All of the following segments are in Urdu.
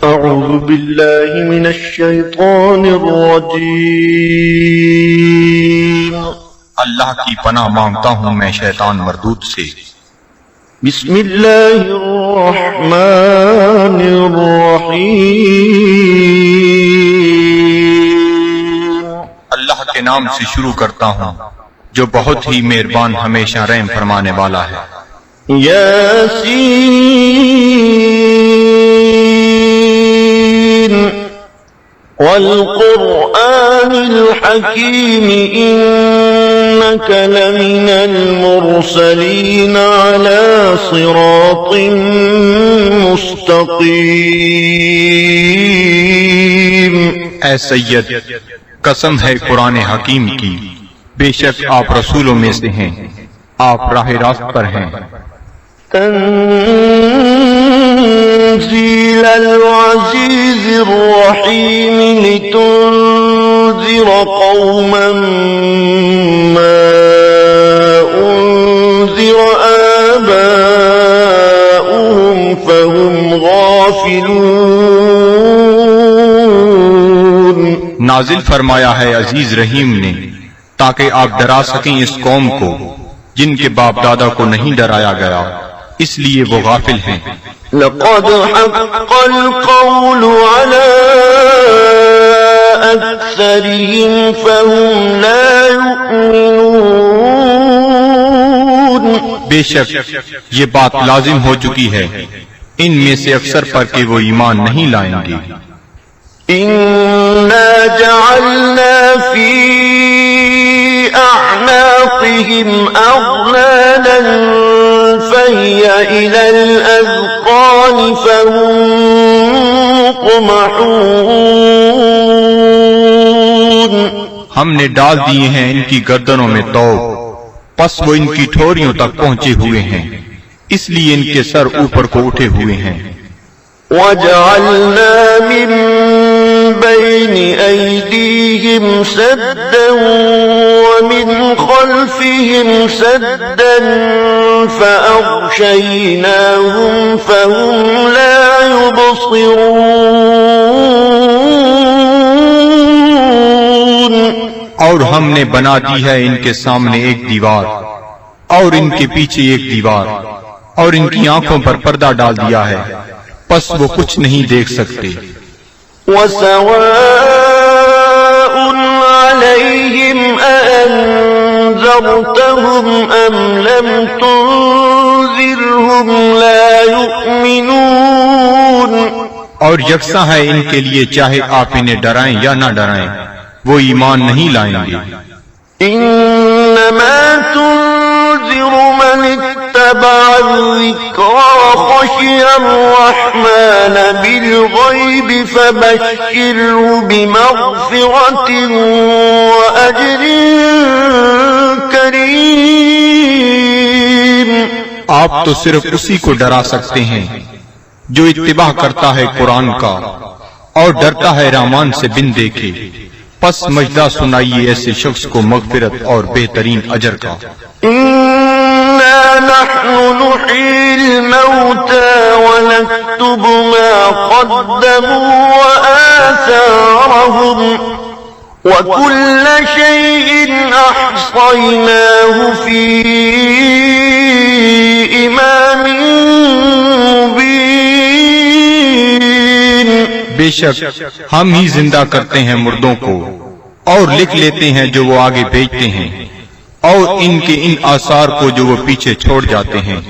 أعوذ بالله من الشيطان الرجيم اللہ کی پناہ مانگتا ہوں میں شیطان مردود سے۔ بسم الله الرحمن الرحيم اللہ کے نام سے شروع کرتا ہوں جو بہت ہی مہربان ہمیشہ رحم فرمانے والا ہے۔ ياسين والقرآن الحكيم إنك لمن المرسلين على صراط مستقيم۔ اے سید، قسم ہے قرآن حکیم کی، بے شک آپ رسولوں میں سے ہیں، آپ راہ راست پر ہیں۔ تنزيل العزيز الرحيم لتنذر قوما ما أنذر آباؤهم فهم غافلون۔ نازل فرمایا ہے عزیز رحیم نے تاکہ آپ ڈرا سکیں اس قوم کو جن کے باپ دادا کو نہیں ڈرایا گیا، اس لیے وہ غافل ہیں۔ لقد حق القول على أكثرهم فهم لا يؤمنون۔ بے شک یہ بات لازم ہو چکی ہے ان میں سے اکثر پر کہ وہ ایمان نہیں لائیں گے۔ إنا جعلنا في أعناقهم أغلالا فهي إلى الأذقان فهم مقمحون۔ ہم نے ڈال دیے ہیں ان کی گردنوں میں توق، پس وہ ان کی ٹھوریوں تک پہنچے ہوئے ہیں، اس لیے ان کے سر اوپر کو اٹھے ہوئے ہیں۔ وَجَعَلْنَا مِن بَيْنِ أَيْدِيهِمْ سَدًّا وَمِنْ خَلْفِهِمْ سَدًّا فَأَغْشَيْنَاهُمْ فَهُمْ لَا يُبْصِرُونَ۔ اور ہم نے بنا دی ہے ان کے سامنے ایک دیوار اور ان کے پیچھے ایک دیوار، اور ان کی آنکھوں پر پردہ ڈال دیا ہے، پس وہ کچھ نہیں دیکھ سکتے۔ وَسَوَاءٌ عَلَيْهِمْ أَأَنذَرْتَهُمْ أَمْ لَمْ تُنذِرْهُمْ لَا يُؤْمِنُونَ۔ اور یکساں ہے ان کے لیے چاہے آپ انہیں ڈرائیں یا نہ ڈرائیں، وہ ایمان نہیں لائیں گے۔ إِنَّمَا تُنذِرُ مَنِ اتَّبَعَ الذِّكْرَ وَخَشِيَ الرَّحْمَنَ بِالْغَيْبِ فَبَشِّرْهُ بِمَغْفِرَةٍ وَأَجْرٍ كَرِيمٍ۔ آپ تو صرف اسی کو ڈرا سکتے ہیں جو اتباع کرتا ہے قرآن کا اور ڈرتا ہے رحمان سے بن دیکھے، پس مجدہ سنائیے ایسے شخص کو مغفرت اور بہترین اجر کا۔ إِنَّا نَحْنُ نُحْيِي الْمَوْتَى وَنَكْتُبُ مَا قَدَّمُوا وَآثَارَهُمْ وَكُلَّ شَيْءٍ أَحْصَيْنَاهُ فِي إِمَامٍ مُبِينٍ۔ بے شک ہم ہی زندہ کرتے ہیں مردوں کو اور لکھ لیتے ہیں جو وہ آگے بھیجتے ہیں، اور ان کے ان آثار کو جو وہ پیچھے چھوڑ جاتے ہیں،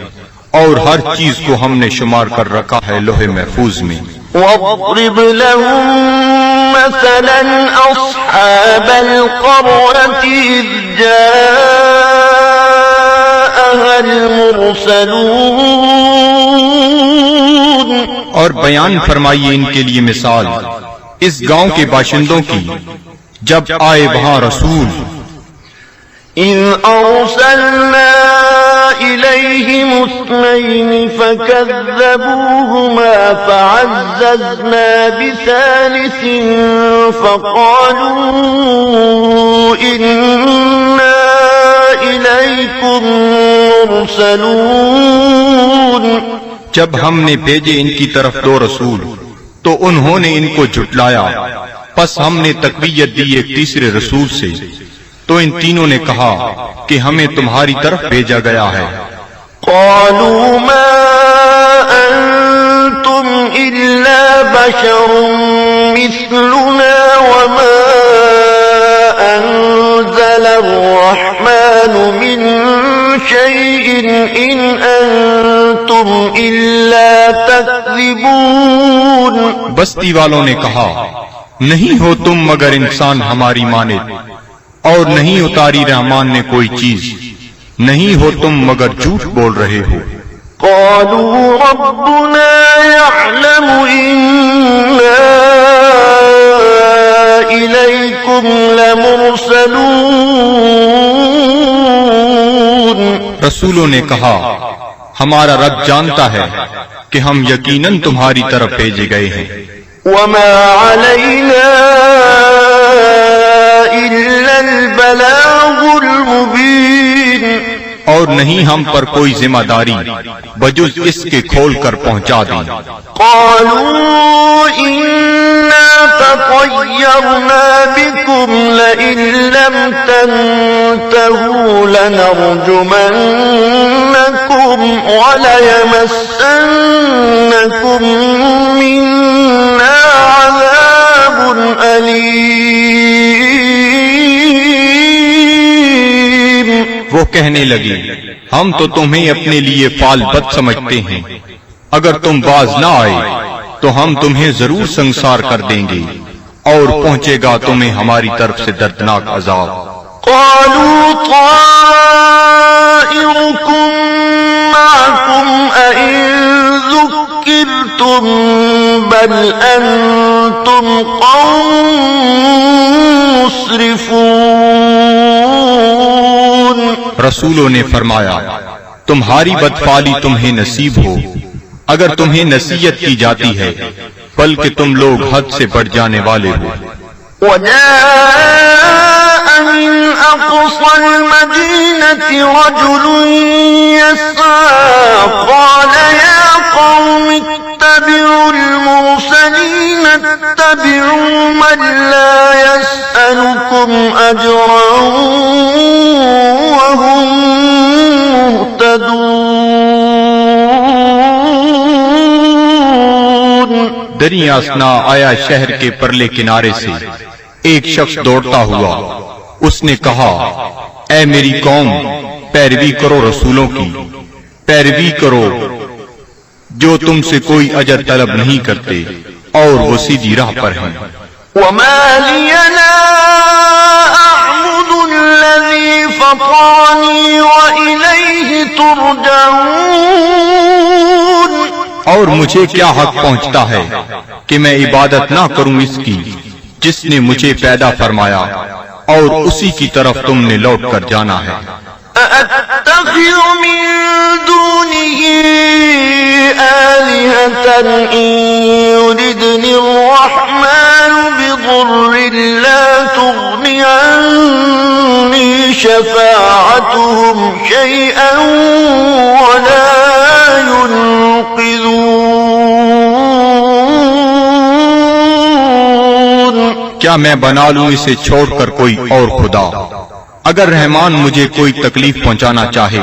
اور ہر چیز کو ہم نے شمار کر رکھا ہے لوح محفوظ میں۔ وَاضْرِبْ لَهُم مَّثَلًا أَصْحَابَ الْقَرْيَةِ إِذْ جَاءَهَا الْمُرْسَلُونَ۔ اور بیان فرمائیے ان کے لیے مثال اس گاؤں کے باشندوں کی جب آئے وہاں رسول۔ إِذْ أَرْسَلْنَا إِلَيْهِمُ اثْنَيْنِ فَكَذَّبُوهُمَا فَعَزَّزْنَا بِثَالِثٍ فَقَالُوا إِنَّا إِلَيْكُمْ مُرْسَلُونَ۔ جب ہم نے بھیجے ان کی طرف دو رسول تو انہوں نے ان کو جھٹلایا، پس ہم نے تقویت دی ایک تیسرے رسول سے، تو ان تینوں نے کہا کہ ہمیں تمہاری طرف بھیجا گیا ہے۔ قالوا ما أنتم إلا بشر مثلنا وما أنزل الرحمن من شيء إن أنتم إلا تكذبون۔ بستی والوں نے کہا، نہیں ہو تم مگر انسان ہماری مانند، اور نہیں اتاری رحمان نے کوئی چیز، نہیں ہو تم مگر جھوٹ بول رہے ہو۔ قالوا ربنا يعلم إنا إليكم لمرسلون۔ رسولوں نے کہا، ہمارا رب جانتا ہے کہ ہم یقیناً تمہاری طرف بھیجے گئے ہیں۔ وما علينا إلا البلاغ المبين۔ اور نہیں ہم پر کوئی ذمہ داری بجز اس کے کھول کر پہنچا دیں۔ قالوا إنا تطيرنا بكم لئن لم تنتهوا لنرجمنكم وليمسنكم منا عذاب أليم۔ وہ کہنے لگی، ہم تو تمہیں اپنے لیے فال بد سمجھتے ہیں، اگر تم باز نہ آئے تو ہم تمہیں ضرور سنسار کر دیں گے، اور پہنچے گا تمہیں ہماری طرف سے دردناک عذاب۔ قالوا طائركم معكم أئن ذكرتم بل أنتم قوم مسرفون۔ رسولوں نے فرمایا، تمہاری بدفعلی تمہیں نصیب ہو اگر تمہیں نصیحت کی جاتی ہے، بلکہ تم لوگ حد سے بڑھ جانے والے ہو۔ وجاء من أقصى المدينة رجل يسعى قال يا قوم اتبعوا المرسلين اتبعوا من لا يسألكم أجرا وهم مهتدون۔ دریا اسنا آیا شہر کے پرلے کنارے سے ایک شخص دوڑتا ہوا، اس نے کہا، اے میری قوم، پیروی کرو رسولوں کی، پیروی کرو جو تم سے کوئی اجر طلب نہیں کرتے اور وہ سیدھی راہ پر ہیں۔ وما لي لا أعبد الذي فطرني وإليه ترجعون۔ اور مجھے کیا حق پہنچتا ہے کہ میں عبادت نہ کروں اس کی جس نے مجھے پیدا فرمایا، اور اسی کی طرف تم نے لوٹ کر جانا ہے۔ أأتخذ من دونه آلهة إن يردني الرحمن بضر لا تغني عني شفاعتهم شيئا ولا ينقذون۔ کیا میں بنا لوں اسے چھوڑ کر کوئی اور خدا؟ اگر رحمان مجھے کوئی تکلیف پہنچانا چاہے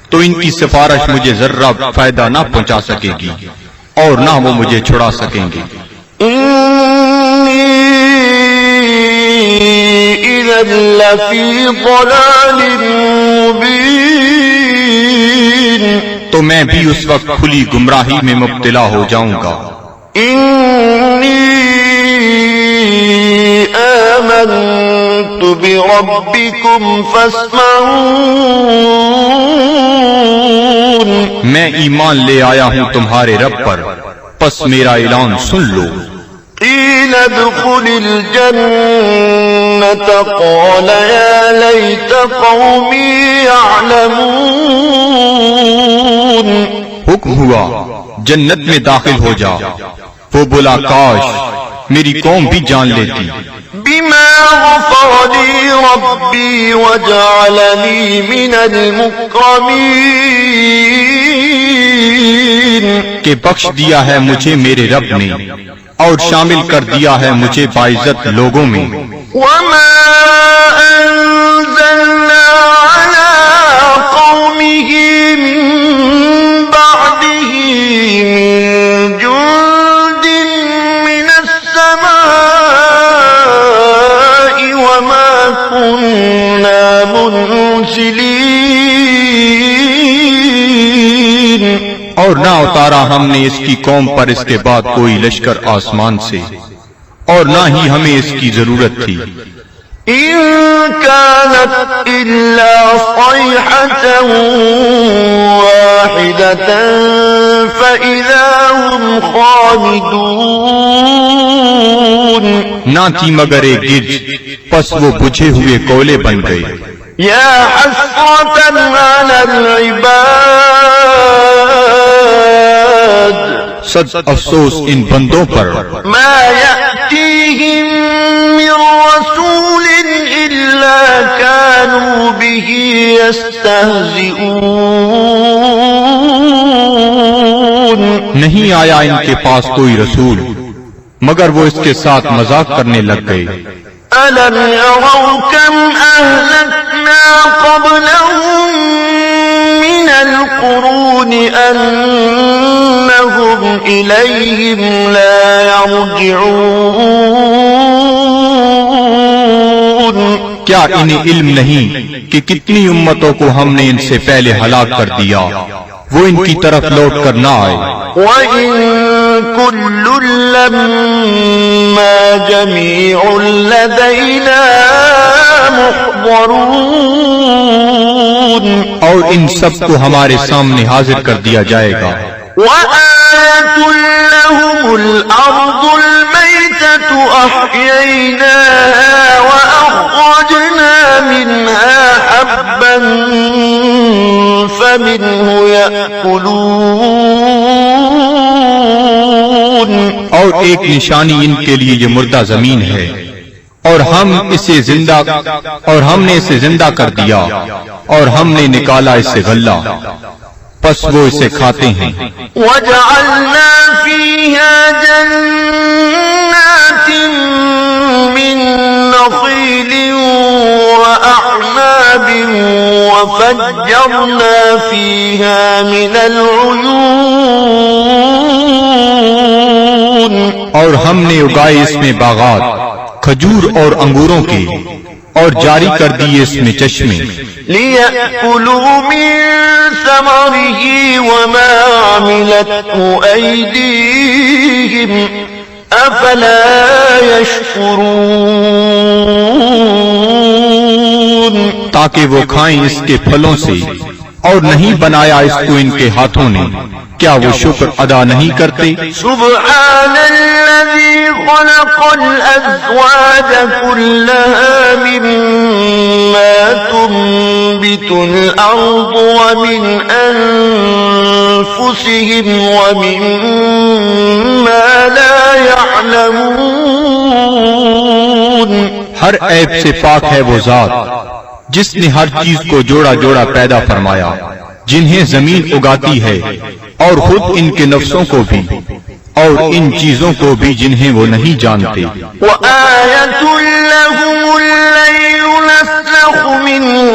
تو ان کی سفارش مجھے ذرہ فائدہ نہ پہنچا سکے گی اور نہ وہ مجھے چھڑا سکیں گے۔ إني إذا لفي ضلال مبين۔ تو میں بھی اس وقت کھلی گمراہی میں مبتلا ہو جاؤں گا۔ إني آمنت بربكم فاسمعون۔ میں ایمان لے آیا ہوں تمہارے رب پر، پس میرا اعلان سن لو۔ قيل ادخل الجنة قال يا ليت قومي يعلمون۔ حکم ہوا جنت میں داخل ہو جا، وہ بولا کاش میری قوم بھی جان لیتی۔ بما غفر لي ربي وجعلني من المكرمين۔ کہ بخش دیا ہے مجھے میرے رب نے اور شامل کر دیا ہے مجھے باعزت لوگوں میں. وما أنزلنا على قومه من بعده من جند من السماء وما كنا منزلين. اور نہ اتارا ہم نے اس کی قوم پر اس کے بعد کوئی لشکر آسمان سے اور نہ ہی ہمیں اس کی ضرورت تھی. إن كانت إلا صيحة واحدة فإذا هم خامدون. نہ تھی مگر ایک گرج، پس وہ بجھے ہوئے کولے بن گئے. يا حسرة على العباد صد افسوس ان بندوں پر ما يأتيهم من رسول إلا كانوا به يستهزئون. نہیں آیا ان کے پاس کوئی رسول مگر وہ اس کے ساتھ مذاق کرنے لگ گئے. ألم يروا كم أهلكنا قبلهم من القرون أنهم إليهم لا يرجعون. کیا انہیں علم نہیں کہ کتنی امتوں کو ہم نے ان سے پہلے ہلاک کر دیا وہ ان کی طرف لوٹ کر نہ آئے. وَإِن كُلٌّ لَّمَّا جَمِيعٌ لَّدَيْنَا مُحْضَرُونَ. اور ان سب کو ہمارے سامنے حاضر کر دیا جائے گا. وَآيَةٌ لَّهُمُ الْأَرْضُ الْمَيْتَةُ أَحْيَيْنَاهَا وَأَخْرَجْنَا مِنْهَا حَبًّا فَمِنْهُ يَأْكُلُونَ. اور ایک نشانی ان کے لیے یہ مردہ زمین ہے اور ہم نے اسے زندہ کر دیا اور ہم نے نکالا اس سے غلہ پس وہ اسے کھاتے ہیں. وَجَعَلْنَا فِيهَا جَنَّاتٍ مِّن نَّخِيلٍ وَأَعْنَابٍ وَفَجَّرْنَا فِيهَا مِنَ الْعُيُونِ. اور ہم نے اگائے اس میں باغات کھجور اور انگوروں کے اور جاری کر دیے اس میں چشمے. لِيَأْكُلُوا مِن ثَمَرِهِ وَمَا عَمِلَتْهُ أَيْدِيهِمْ أَفَلَا يَشْكُرُونَ. تاکہ وہ کھائیں اس کے پھلوں سے اور نہیں بنایا اس کو ان کے ہاتھوں نے، کیا وہ شکر ادا نہیں کرتے؟ سبحان الذي خلق الأزواج كلها مما تنبت الأرض ومن أنفسهم ومما لا يعلمون. ہر عیب سے پاک ہے وہ ذات جس نے ہر چیز کو جوڑا جوڑا پیدا فرمایا جنہیں زمین اگاتی ہے اور خود ان کے نفسوں کو بھی اور ان چیزوں کو بھی جنہیں وہ نہیں جانتے. وَآيَةٌ لَّهُمُ اللَّيْلُ نَسْلَخُ مِنْهُ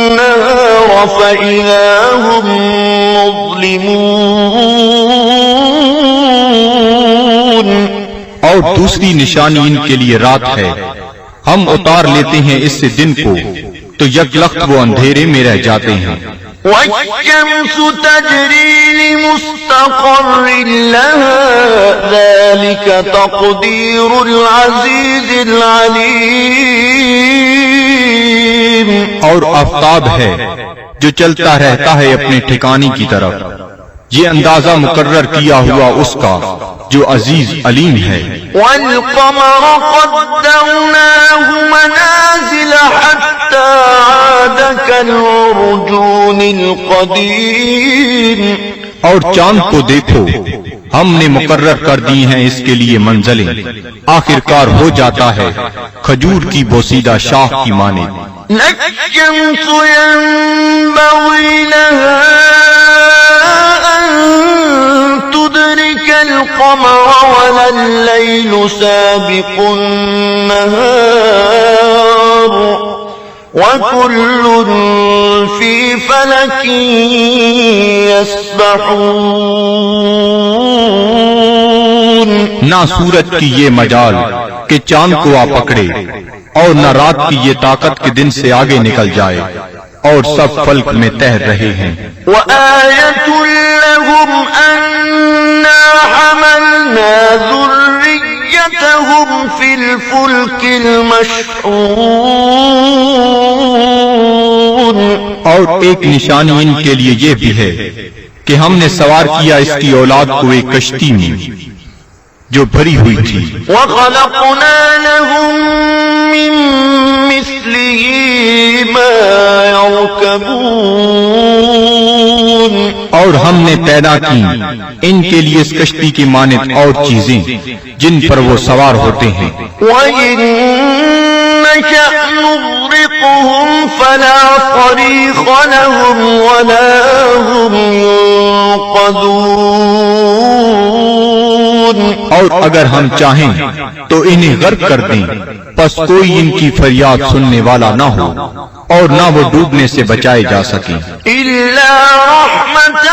النَّهَارَ فَإِذَا هُم مُّظْلِمُونَ. اور دوسری نشانی ان کے لیے رات ہے، ہم اتار لیتے ہیں اس سے دن کو تو یک لخت وہ اندھیرے میں رہ جاتے ہیں. وَالشَّمْسُ تَجْرِي لِمُسْتَقَرٍّ لَّهَا ذَلِكَ تَقْدِيرُ الْعَزِيزِ الْعَلِيمِ. اور آفتاب ہے جو چلتا رہتا ہے اپنے ٹھکانے کی طرف، یہ اندازہ مقرر کیا ہوا اس کا جو عزیز علیم ہے. وَالْقَمَرَ قَدَّرْنَاهُ مَنَازِلَ حَتَّى عَادَ كَالْعُرْجُونِ الْقَدِيمِ. اور چاند کو دیکھو ہم نے مقرر کر دی ہیں اس کے لیے منزلیں، آخر کار ہو جاتا ہے کھجور کی بوسیدہ شاخ کی مانند. لَلشَّمْسُ يَنبَغِي لَهَا أَن تدرك القمر ولا الليل سابق النهار وكل في فلك يسبحون. نہ سورج کی یہ مجال کہ چاند کو آ پکڑے، اور نہ رات کی یہ طاقت کہ دن سے آگے نکل جائے، اور سب فلک میں تیر رہے ہیں. وآية لهم أنا حملنا ذريتهم في الفلك المشحون. اور ایک نشانی ان کے لیے یہ بھی ہے کہ ہم نے سوار کیا اس کی اولاد کو ایک کشتی میں جو بھری ہوئی تھی. وخلقنا لهم من مثله ما يركبون. اور ہم نے پیدا کی ان کے لیے اس کشتی کی مانند اور چیزیں جن پر وہ سوار ہوتے ہیں. وَإِن نَّشَأْ نُغْرِقْهُمْ فَلَا صَرِيخَ لَهُمْ وَلَا هُمْ يُنقَذُونَ. اور اگر ہم چاہیں تو انہیں غرق کر دیں، پس کوئی ان کی فریاد سننے والا نہ ہو اور نہ وہ ڈوبنے سے بچائے جا سکیں. إِلَّا رَحْمَةً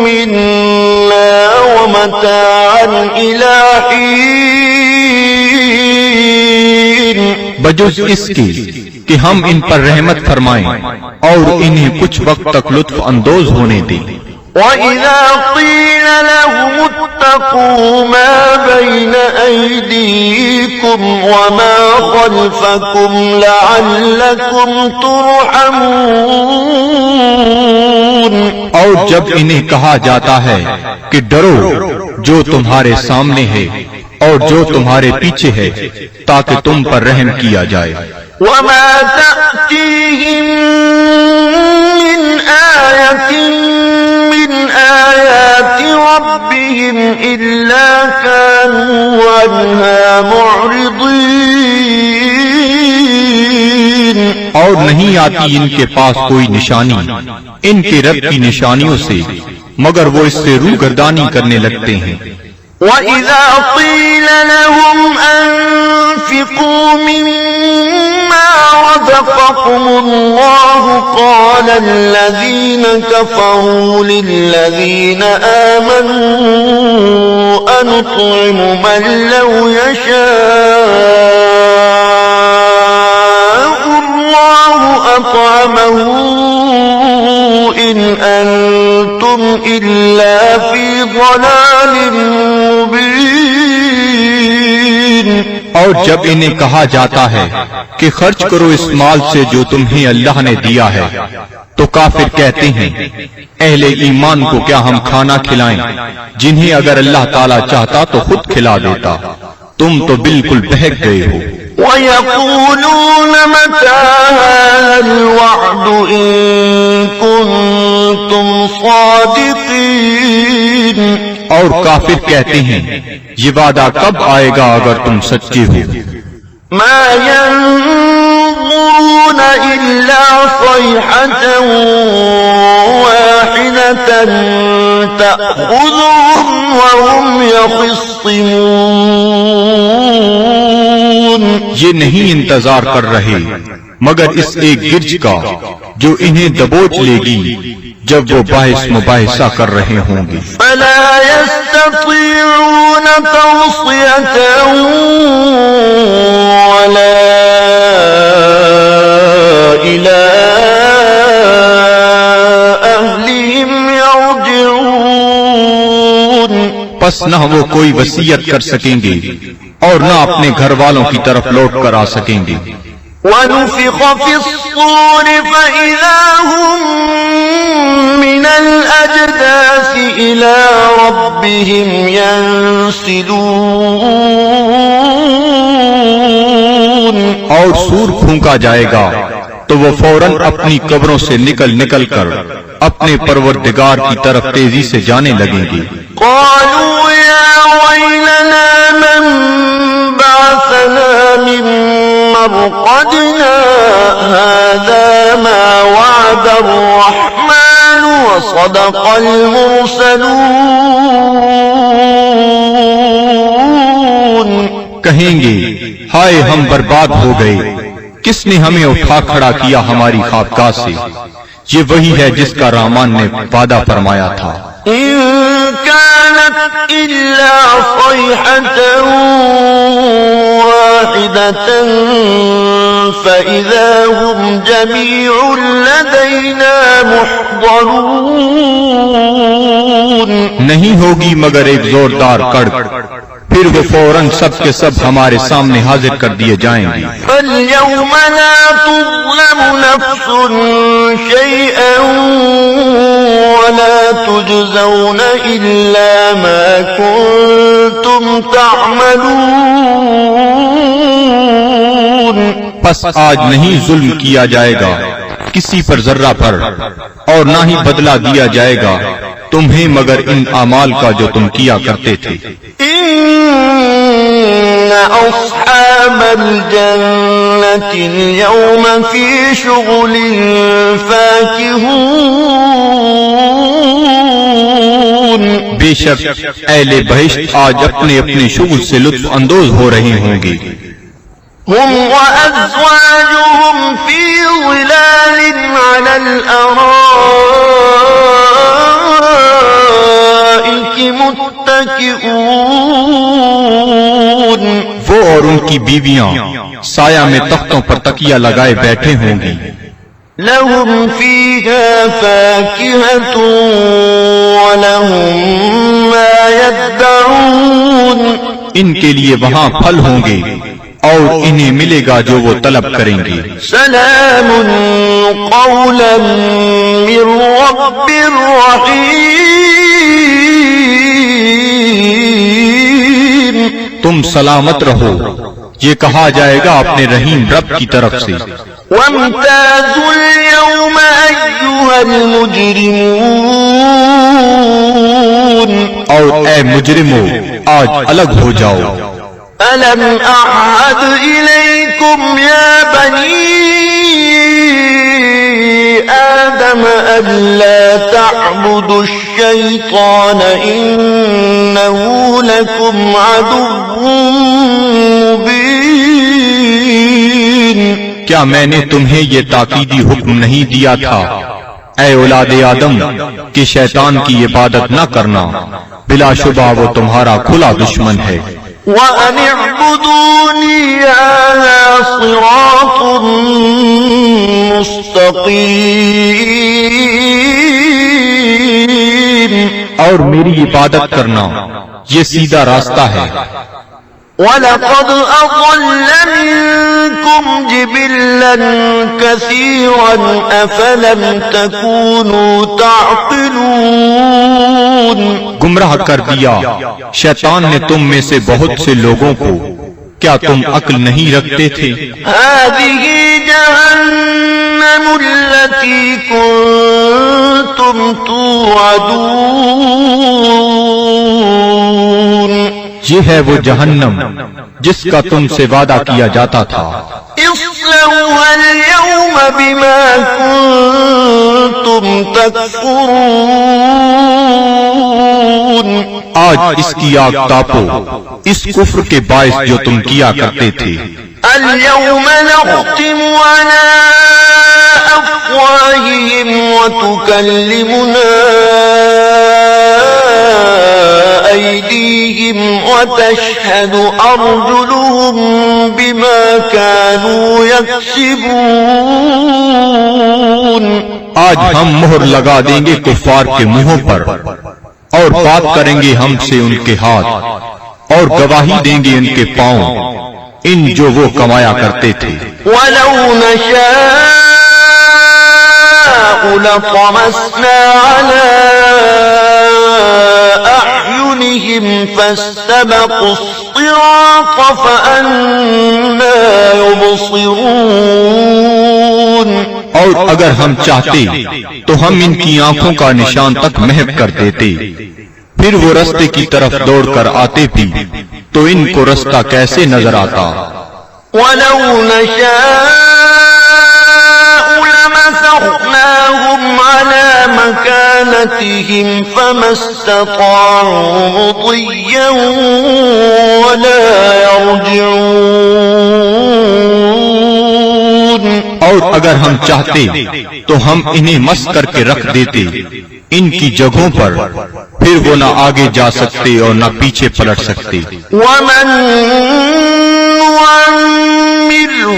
مِّنَّا وَمَتَاعًا إِلَىٰ حِينٍ. بجز اس کے کہ ہم ان پر رحمت فرمائیں اور انہیں کچھ وقت تک لطف اندوز ہونے دیں. وَإِذَا قِيلَ لَهُمُ اتَّقُوا مَا بَيْنَ أَيْدِيكُمْ وَمَا خَلْفَكُمْ لَعَلَّكُمْ تُرْحَمُونَ. اور جب انہیں کہا جاتا ہے کہ ڈرو جو تمہارے سامنے ہے اور جو تمہارے پیچھے ہے تاکہ تم پر رحم کیا جائے. وَمَا تَأْتِيهِم مِّنْ آيَةٍ مِّنْ آيَاتِ رَبِّهِمْ إِلَّا كَانُوا عَنْهَا مُعْرِضِينَ. اور نہیں آتی ان کے پاس کوئی نشانی ان کے رب کی نشانیوں سے مگر وہ اس سے روگردانی کرنے لگتے ہیں. وَإِذَا قِيلَ لَهُمْ أَنفِقُوا مِمَّا رَزَقَكُمُ اللَّهُ قَالَ الَّذِينَ كَفَرُوا لِلَّذِينَ آمَنُوا أَنُطْعِمُ مَن لَّوْ يَشَاءُ اللَّهُ أَطْعَمَهُ إِنْ أَنتُمْ إِلَّا فِي ضَلَالٍ مُبِينٍ. اور جب انہیں کہا جاتا ہے کہ خرچ کرو اس مال سے جو تمہیں اللہ نے دیا ہے تو کافر کہتے ہیں اہل ایمان کو کیا ہم کھانا کھلائیں جنہیں اگر اللہ تعالیٰ چاہتا تو خود کھلا دیتا. تم تو بالکل بہک گئے ہو. وَيَقُولُونَ مَتَىٰ هَٰذَا الْوَعْدُ إِن كُنتُمْ صَادِقِينَ. اور کافر کہتے ہیں یہ وعدہ کب آئے گا اگر تم سچے ہو. مَا يَنظُرُونَ إِلَّا صَيْحَةً وَاحِدَةً تَأْخُذُهُمْ وَهُمْ يَخِصِّمُونَ. یہ نہیں انتظار کر رہے مگر اس ایک گرج کا جو انہیں دبوچ لے گی جب وہ باعث مباحثہ کر رہے ہوں گے. فَلَا يَسْتَطِيعُونَ تَوْصِيَةً وَلَا إِلَىٰ أَهْلِهِمْ يَرْجِعُونَ. پس نہ وہ کوئی وصیت کر سکیں گے اور نہ اپنے گھر والوں کی طرف لوٹ کر آ سکیں گے. وَنُفِخَ فِي الصُّورِ فَإِذَا هُم مِّنَ الْأَجْدَاثِ إِلَىٰ رَبِّهِمْ يَنسِلُونَ. اور سور پھونکا جائے گا تو وہ فوراً اپنی قبروں سے نکل کر اپنے پروردگار کی طرف تیزی سے جانے لگیں گے. قَالُوا يَا وَيْلَنَا مَن بَعَثَنَا مِن مَّرْقَدِنَا هَٰذَا مَا وَعَدَ الرَّحْمَٰنُ وصدق المرسلون. کہیں گے ہائے ہم برباد ہو گئے، کس نے ہمیں اٹھا کھڑا کیا ہماری خوابگاہ سے؟ یہ وہی ہے جس کا رحمان نے وعدہ فرمایا تھا. إن كانت إلا صيحة واحدة فإذا هم جميع لدينا محضرون. نہیں ہوگی مگر ایک زوردار کڑک، پھر وہ فوراً سب کے سب ہمارے سامنے حاضر کر دیے جائیں گے. فاليوم لا تظلم نفس شيئا ولا تجزون إلا ما كنتم تعملون. پس آج نہیں ظلم کیا جائے گا کسی پر ذرہ پر، اور نہ ہی بدلہ دیا جائے گا تمہیں مگر ان اعمال کا جو تم کیا کرتے تھے. إن أصحاب الجنة اليوم في شغل فاكهون. بے شک اہل بہشت آج اپنے اپنے شغل سے لطف اندوز ہو رہے ہوں گے. هم وأزواجهم في ظلال على الأرائك متكئون. وہ اور ان کی بیویاں سایہ میں تختوں پر تکیہ لگائے بیٹھے ہوں گی. لهم فيها فاكهة ولهم ما يدعون. ان کے لیے وہاں پھل ہوں گے اور انہیں ملے گا جو وہ طلب کریں گے. سلام قولا من رب رحیم. تم سلامت رہو، یہ کہا جائے گا اپنے رحیم رب کی طرف سے. وامتازوا اليوم أيها المجرمون. اور اے مجرمو آج الگ ہو جاؤ. ألم أعهد إليكم يا بني آدم ألا تعبدوا الشيطان إنه لكم عدو مبين. کیا میں نے تمہیں یہ تاکیدی حکم نہیں دیا تھا اے اولاد آدم کہ شیطان کی عبادت نہ کرنا، بلا شبہ وہ تمہارا کھلا دشمن ہے. وَأَنِ اعْبُدُونِي هَذَا صِرَاطٌ مُسْتَقِيمٌ. اور میری عبادت کرنا یہ سیدھا راستہ ہے. وَلَقَدْ أَضَلَّ مِنكُمْ جِبِلًّا كَثِيرًا أَفَلَمْ تَكُونُوا تَعْقِلُونَ. گمراہ کر دیا شیطان نے تم میں سے بہت سے لوگوں کو، کیا تم عقل نہیں رکھتے تھے؟ هَذِهِ جَهَنَّمُ الَّتِي كُنتُمْ تُوعَدُونَ. یہ ہے وہ جہنم جس کا تم سے وعدہ کیا جاتا تھا. اصلوها اليوم بما كنتم تكفرون. آج اس کی آگ تاپو اس کفر کے باعث جو تم کیا کرتے تھے. اليوم نختم على أفواههم وتكلمنا أيديهم وتشهد أرجلهم بما كانوا يكسبون. آج ہم مہر لگا دیں گے کفار کے منہوں پر، اور بات کریں گے ہم سے ان کے ہاتھ، اور گواہی دیں گے ان کے پاؤں ان جو وہ کمایا کرتے تھے. وَلَوْ نَشَاءُ لَطَمَسْنَا عَلَىٰ أَعْيُنِهِمْ فَاسْتَبَقُوا الصِّرَاطَ فَأَنَّىٰ يُبْصِرُونَ. اور اگر ہم چاہتے تو ہم ان کی آنکھوں کا نشان تک محو کر دیتے، پھر وہ رستے کی طرف دوڑ کر آتے بھی تو ان کو رستہ کیسے نظر آتا. وَلَوْ نَشَاءُ لَمَسَخْنَاهُمْ عَلَىٰ مكانتهم فما استطاعوا مضيا ولا يرجعون. اور اگر ہم چاہتے تو ہم انہیں مس کر کے رکھ دیتے ان کی جگہوں پر، پھر وہ نہ آگے جا سکتے اور نہ پیچھے پلٹ سکتے. ومن نعمره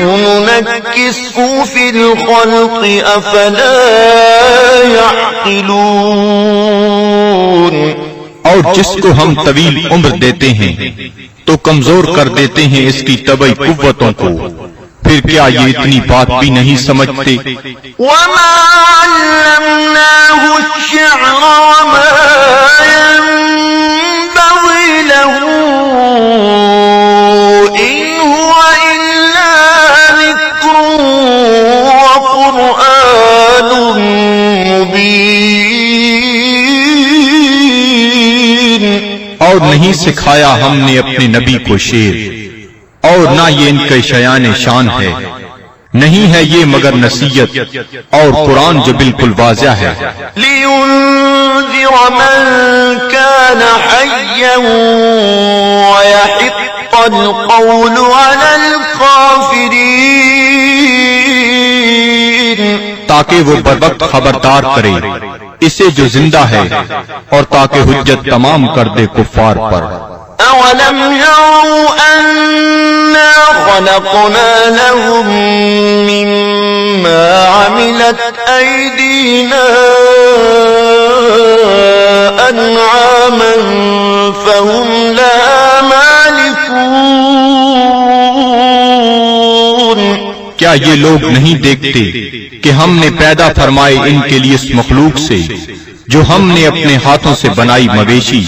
ننكسه في الخلق أفلا يعقلون. اور جس کو ہم طویل عمر دیتے ہیں تو کمزور کر دیتے ہیں اس کی طبعی قوتوں کو، پھر کیا یہ اتنی بات بھی نہیں سمجھتے؟ وما علمناه الشعر وما ينبغي له إن هو إلا ذكر وقرآن مبين. اور نہیں سکھایا ہم نے اپنے نبی کو شعر، اور نہ یہ ان کے شیان شان ہے، نہیں ہے یہ مگر نصیحت اور قرآن جو بالکل واضح ہے. لِيُنذِرَ مَن كَانَ حَيًّا وَيَحِقَّ الْقَوْلُ عَلَى الْكَافِرِينَ. تاکہ وہ بروقت خبردار کرے اسے جو زندہ ہے، اور تاکہ حجت تمام کر دے کفار پر. أَوَلَمْ يَرَوْا أَنَّا خَلَقْنَا لَهُم مِّمَّا عَمِلَتْ أَيْدِينَا أَنْعَامًا فَهُمْ لَهَا مَالِكُونَ. کیا یہ لوگ نہیں دیکھتے کہ ہم نے پیدا فرمائے ان کے لیے اس مخلوق سے جو ہم نے اپنے ہاتھوں سے بنائی مویشی،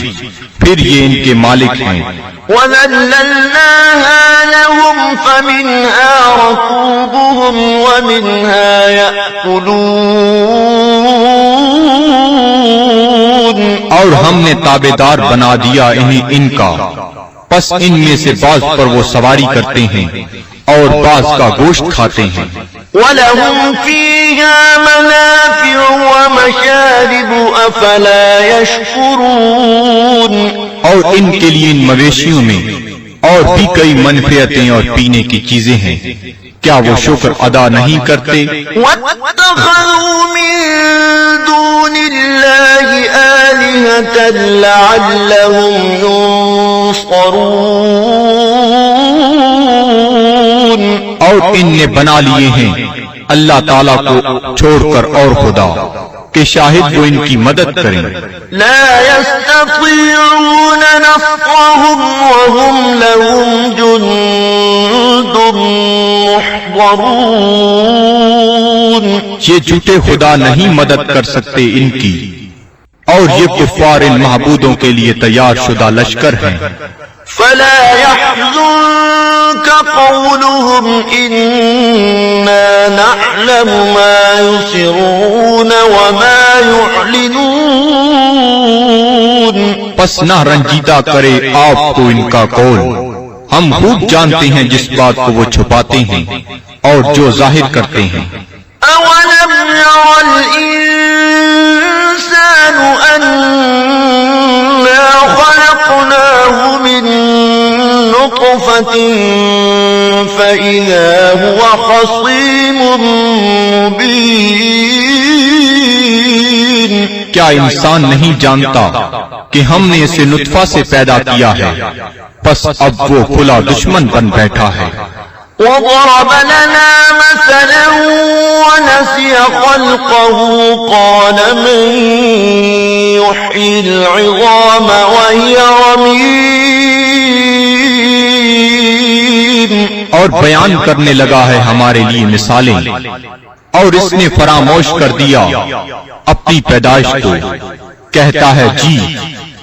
پھر یہ ان کے مالک ہیں. وَذَلَّلْنَاهَا لَهُمْ فَمِنْهَا رَكُوبُهُمْ وَمِنْهَا يَأْكُلُونَ. اور ہم نے تابعدار بنا دیا انہیں ان کا، پس ان میں سے بعض پر وہ سواری کرتے ہیں اور بعض کا گوشت کھاتے ہیں. وَلَهُمْ فِيهَا مَنَافِعُ وَمَشَارِبُ أَفَلَا يَشْكُرُونَ. اور ان کے لیے ان مویشیوں میں اور بھی کئی منفعتیں اور پینے کی چیزیں ہیں، کیا وہ شکر ادا نہیں کرتے؟ وَاتَّخَذُوا مِن دُونِ اللَّهِ آلِهَةً لَعَلَّهُمْ يُنصَرُونَ. اور ان نے بنا لیے ہیں اللہ تعالیٰ کو چھوڑ کر اور خدا کہ شاہد وہ ان کی مدد کریں. لا يستطيعون نصرهم وهم لهم جند محضرون. یہ جھوٹے خدا نہیں مدد کر سکتے ان کی، اور یہ کفار ان معبودوں کے لیے تیار شدہ لشکر ہیں. فلا يحزنك قولهم إنا نعلم ما يسرون وما يعلنون. پس نہ رنجیدہ کرے آپ کو ان کا قول، ہم خوب جانتے ہیں جس بات کو وہ چھپاتے ہیں اور جو ظاہر کرتے ہیں. أولم ير الإنسان أنا خلقناه من نطفة فإذا هو خصيم مبين. کیا انسان نہیں جانتا کہ ہم نے اسے نطفہ سے پیدا کیا ہے، پس اب وہ کھلا دشمن بن بیٹھا ہے. وضرب لنا مثلا ونسي خلقه قال من يحيي العظام وهي رميم. اور بیان کرنے لگا ہے ہمارے لیے مثالیں، اور اس نے فراموش کر دیا اپنی پیدائش کو. کہتا ہے جی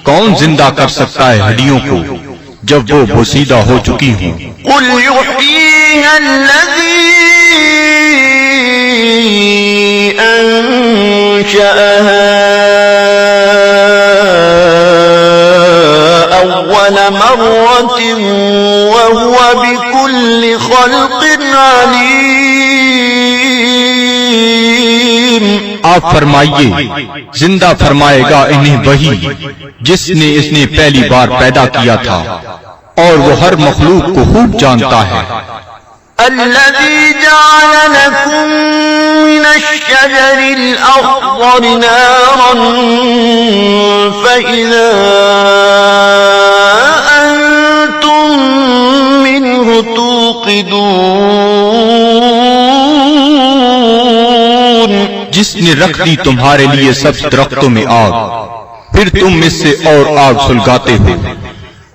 کون زندہ کر سکتا ہے ہڈیوں کو جب وہ بوسیدہ ہو چکی ہوں. قل يحييها الذي أنشأها أول مرة وهو بكل خلق عليم. آپ فرمائیے زندہ فرمائے گا انہیں وہی جس نے اس نے پہلی بار پیدا کیا تھا، اور وہ ہر مخلوق کو خوب جانتا ہے۔ الذي جعل لكم من الشجر الأخضر نارا فإذا أنتم منه توقدون، جس نے رکھ دی تمہارے لیے سب درختوں میں آگ، پھر تم اس سے اور آگ سلگاتے ہو۔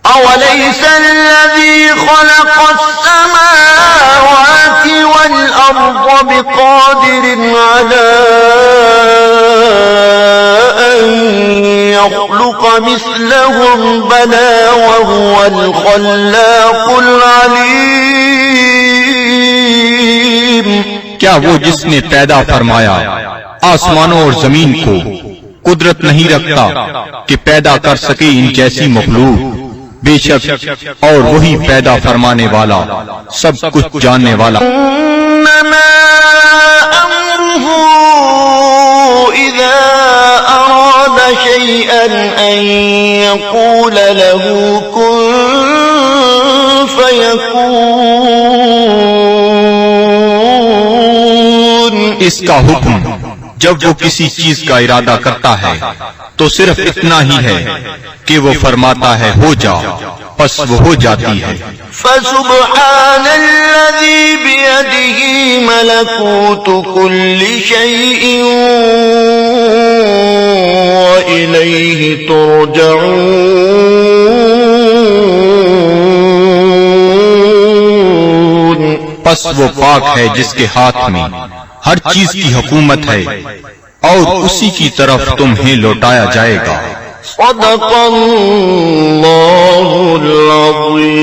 أوليس الذي خلق السماوات والأرض بقادر على أن يخلق مثلهم بلى وهو الخلاق العليم؟ کیا وہ جس نے پیدا فرمایا آسمانوں اور زمین کو قدرت نہیں رکھتا کہ پیدا کر سکے ان جیسی مخلوق؟ بے شک اور وہی پیدا فرمانے والا سب کچھ جاننے والا۔ انما امره اذا اراد شيئا ان يقول له كن فيكون، اس کا حکم جب وہ کسی چیز کا ارادہ کرتا ہے تو صرف اتنا ہی ہے کہ وہ فرماتا ہے ہو جا، پس وہ ہو جاتی ہے۔ فسبحان الذي بيده ملكوت كل شيء وإليه ترجعون، پس وہ پاک ہے جس کے ہاتھ میں ہر چیز کی حکومت ہے اور اسی کی طرف تمہیں لوٹایا جائے گا۔ صدق اللہ العظیم۔